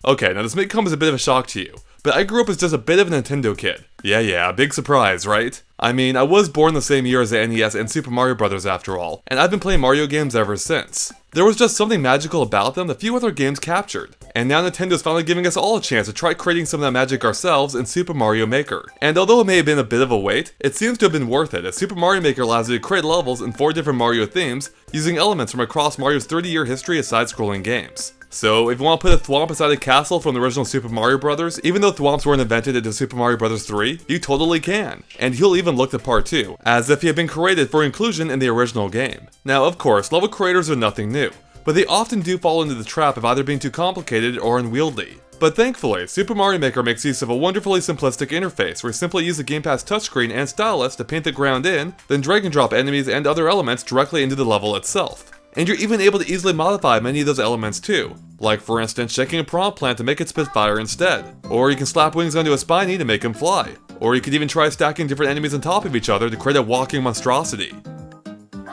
Okay, now this may come as a bit of a shock to you, but I grew up as just a bit of a Nintendo kid. Yeah, big surprise, right? I mean, I was born the same year as the NES and Super Mario Bros. After all, and I've been playing Mario games ever since. There was just something magical about them that few other games captured, and now Nintendo's finally giving us all a chance to try creating some of that magic ourselves in Super Mario Maker. And although it may have been a bit of a wait, it seems to have been worth it, as Super Mario Maker allows you to create levels in 4 different Mario themes, using elements from across Mario's 30-year history of side-scrolling games. So, if you want to put a thwomp inside a castle from the original Super Mario Bros., even though thwomps weren't invented into Super Mario Bros. 3, you totally can. And he'll even look the part too, as if he had been created for inclusion in the original game. Now, of course, level creators are nothing new, but they often do fall into the trap of either being too complicated or unwieldy. But thankfully, Super Mario Maker makes use of a wonderfully simplistic interface where you simply use the Game Pass touchscreen and stylus to paint the ground in, then drag and drop enemies and other elements directly into the level itself. And you're even able to easily modify many of those elements too, like for instance shaking a prawn plant to make it spit fire instead, or you can slap wings onto a Spiny to make him fly, or you could even try stacking different enemies on top of each other to create a walking monstrosity.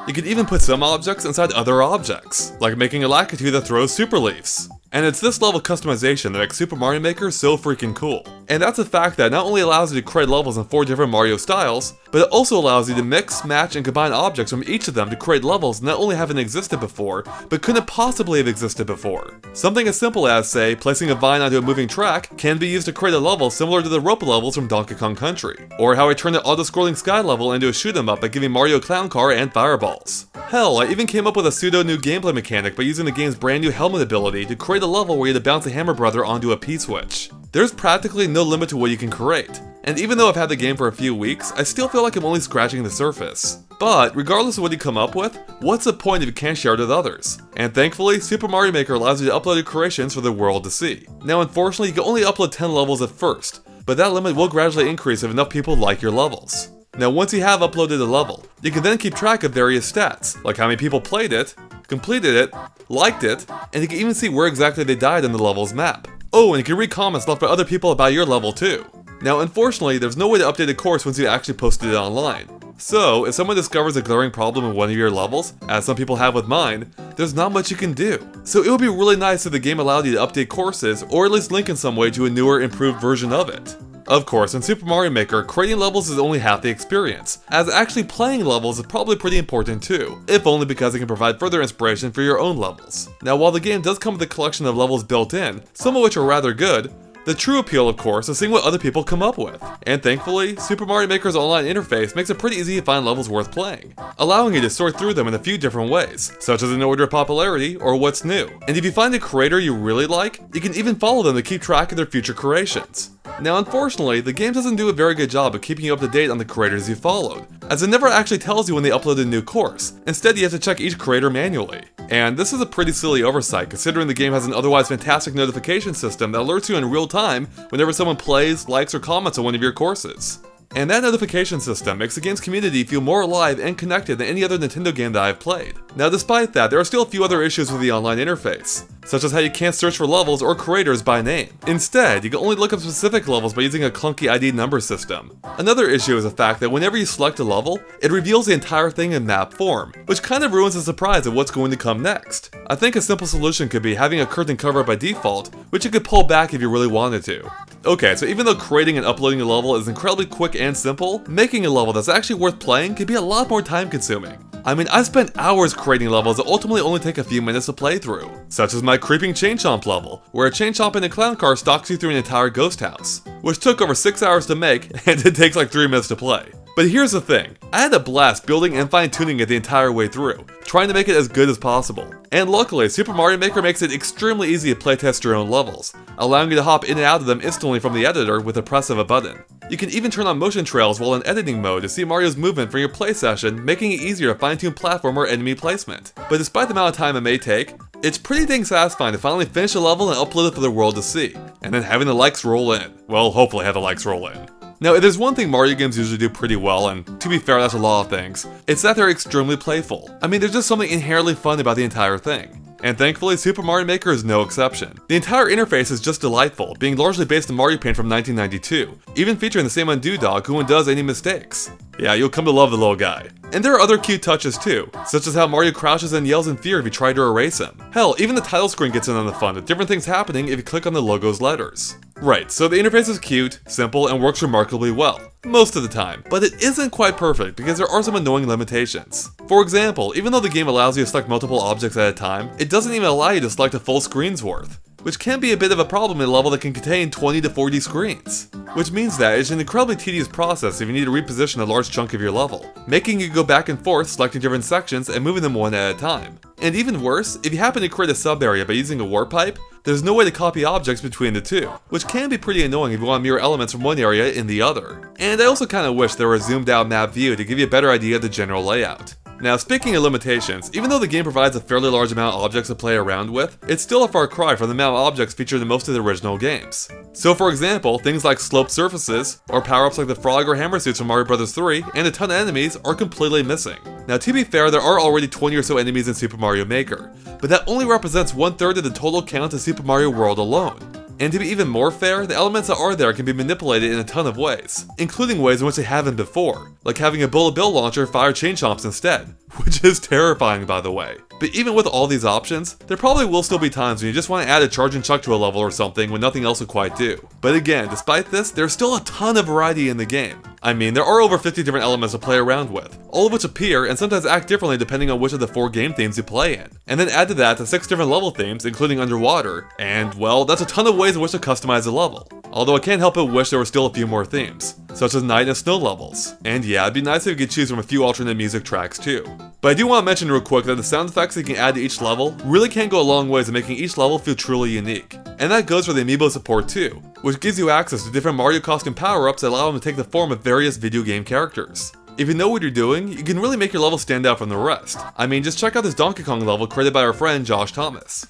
You could even put some objects inside other objects, like making a Lakitu that throws super leaves. And it's this level of customization that makes Super Mario Maker so freaking cool. And that's a fact that not only allows you to create levels in 4 different Mario styles, but it also allows you to mix, match, and combine objects from each of them to create levels that not only haven't existed before, but couldn't possibly have existed before. Something as simple as, say, placing a vine onto a moving track can be used to create a level similar to the rope levels from Donkey Kong Country, or how I turned an auto-scrolling sky level into a shoot-'em-up by giving Mario a clown car and fireballs. Hell, I even came up with a pseudo-new gameplay mechanic by using the game's brand new helmet ability to create a level where you had to bounce a Hammer Brother onto a P-switch. There's practically no limit to what you can create, and even though I've had the game for a few weeks, I still feel like I'm only scratching the surface. But, regardless of what you come up with, what's the point if you can't share it with others? And thankfully, Super Mario Maker allows you to upload your creations for the world to see. Now unfortunately, you can only upload 10 levels at first, but that limit will gradually increase if enough people like your levels. Now once you have uploaded a level, you can then keep track of various stats, like how many people played it, completed it, liked it, and you can even see where exactly they died in the level's map. Oh, and you can read comments left by other people about your level too. Now unfortunately, there's no way to update a course once you actually posted it online. So, if someone discovers a glaring problem in one of your levels, as some people have with mine, there's not much you can do. So it would be really nice if the game allowed you to update courses, or at least link in some way to a newer, improved version of it. Of course, in Super Mario Maker, creating levels is only half the experience, as actually playing levels is probably pretty important too, if only because it can provide further inspiration for your own levels. Now while the game does come with a collection of levels built in, some of which are rather good, the true appeal, of course, is seeing what other people come up with. And thankfully, Super Mario Maker's online interface makes it pretty easy to find levels worth playing, allowing you to sort through them in a few different ways, such as in order of popularity or what's new. And if you find a creator you really like, you can even follow them to keep track of their future creations. Now unfortunately, the game doesn't do a very good job of keeping you up to date on the creators you followed, as it never actually tells you when they upload a new course. Instead, you have to check each creator manually. And this is a pretty silly oversight, considering the game has an otherwise fantastic notification system that alerts you in real time whenever someone plays, likes, or comments on one of your courses. And that notification system makes the game's community feel more alive and connected than any other Nintendo game that I've played. Now despite that, there are still a few other issues with the online interface, such as how you can't search for levels or creators by name. Instead, you can only look up specific levels by using a clunky ID number system. Another issue is the fact that whenever you select a level, it reveals the entire thing in map form, which kind of ruins the surprise of what's going to come next. I think a simple solution could be having a curtain cover by default, which you could pull back if you really wanted to. Okay, so even though creating and uploading a level is incredibly quick and simple, making a level that's actually worth playing can be a lot more time consuming. I mean, I spent hours creating levels that ultimately only take a few minutes to play through, such as my creeping chain chomp level, where a chain chomp in a clown car stalks you through an entire ghost house, which took over 6 hours to make and it takes like 3 minutes to play. But here's the thing, I had a blast building and fine-tuning it the entire way through, trying to make it as good as possible. And luckily, Super Mario Maker makes it extremely easy to playtest your own levels, allowing you to hop in and out of them instantly from the editor with the press of a button. You can even turn on motion trails while in editing mode to see Mario's movement from your play session, making it easier to fine-tune platform or enemy placement. But despite the amount of time it may take, it's pretty dang satisfying to finally finish a level and upload it for the world to see, and then having the likes roll in. Well, hopefully have the likes roll in. Now, if there's one thing Mario games usually do pretty well, and to be fair, that's a lot of things, it's that they're extremely playful. I mean, there's just something inherently fun about the entire thing. And thankfully, Super Mario Maker is no exception. The entire interface is just delightful, being largely based on Mario Paint from 1992, even featuring the same Undo dog who undoes any mistakes. Yeah, you'll come to love the little guy. And there are other cute touches too, such as how Mario crouches and yells in fear if you try to erase him. Hell, even the title screen gets in on the fun with different things happening if you click on the logo's letters. Right, so the interface is cute, simple, and works remarkably well, most of the time, but it isn't quite perfect because there are some annoying limitations. For example, even though the game allows you to select multiple objects at a time, it doesn't even allow you to select a full screen's worth, which can be a bit of a problem in a level that can contain 20 to 40 screens. Which means that it's an incredibly tedious process if you need to reposition a large chunk of your level, making you go back and forth selecting different sections and moving them one at a time. And even worse, if you happen to create a sub-area by using a warp pipe, there's no way to copy objects between the two, which can be pretty annoying if you want to mirror elements from one area in the other. And I also kinda wish there were a zoomed out map view to give you a better idea of the general layout. Now, speaking of limitations, even though the game provides a fairly large amount of objects to play around with, it's still a far cry from the amount of objects featured in most of the original games. So for example, things like sloped surfaces, or power-ups like the frog or hammer suits from Mario Bros. 3, and a ton of enemies are completely missing. Now to be fair, there are already 20 or so enemies in Super Mario Maker, but that only represents 1/3 of the total count of Super Mario World alone. And to be even more fair, the elements that are there can be manipulated in a ton of ways, including ways in which they haven't before, like having a bullet bill launcher fire chain chomps instead, which is terrifying by the way. But even with all these options, there probably will still be times when you just want to add a charge and chuck to a level or something when nothing else will quite do. But again, despite this, there's still a ton of variety in the game. I mean, there are over 50 different elements to play around with, all of which appear and sometimes act differently depending on which of the 4 game themes you play in. And then add to that the 6 different level themes, including underwater, and well, that's a ton of ways in which to customize a level. Although I can't help but wish there were still a few more themes, such as night and snow levels. And yeah, it'd be nice if you could choose from a few alternate music tracks too. But I do want to mention real quick that the sound effects you can add to each level really can go a long ways in making each level feel truly unique. And that goes for the amiibo support too, which gives you access to different Mario costume power-ups that allow them to take the form of various video game characters. If you know what you're doing, you can really make your level stand out from the rest. I mean, just check out this Donkey Kong level created by our friend Josh Thomas.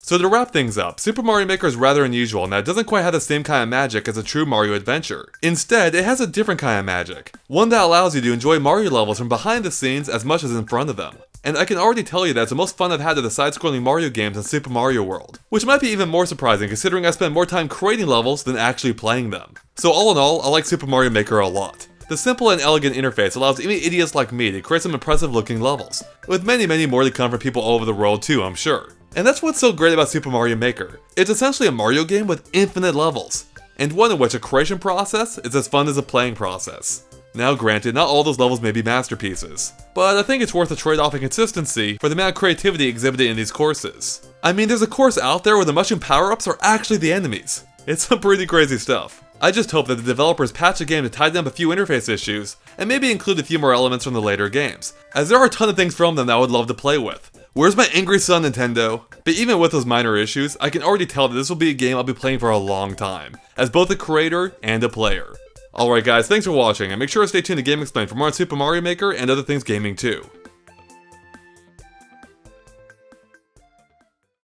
So to wrap things up, Super Mario Maker is rather unusual in that it doesn't quite have the same kind of magic as a true Mario adventure. Instead, it has a different kind of magic, one that allows you to enjoy Mario levels from behind the scenes as much as in front of them. And I can already tell you that it's the most fun I've had of the side-scrolling Mario games in Super Mario World, which might be even more surprising considering I spend more time creating levels than actually playing them. So all in all, I like Super Mario Maker a lot. The simple and elegant interface allows even idiots like me to create some impressive looking levels, with many more to come from people all over the world too, I'm sure. And that's what's so great about Super Mario Maker. It's essentially a Mario game with infinite levels, and one in which a creation process is as fun as a playing process. Now granted, not all those levels may be masterpieces, but I think it's worth a trade-off in consistency for the amount of creativity exhibited in these courses. I mean, there's a course out there where the mushroom power-ups are actually the enemies. It's some pretty crazy stuff. I just hope that the developers patch the game to tighten up a few interface issues, and maybe include a few more elements from the later games, as there are a ton of things from them that I would love to play with. Where's my angry son, Nintendo? But even with those minor issues, I can already tell that this will be a game I'll be playing for a long time, as both a creator and a player. Alright guys, thanks for watching, and make sure to stay tuned to GameXplain for more on Super Mario Maker and other things gaming too.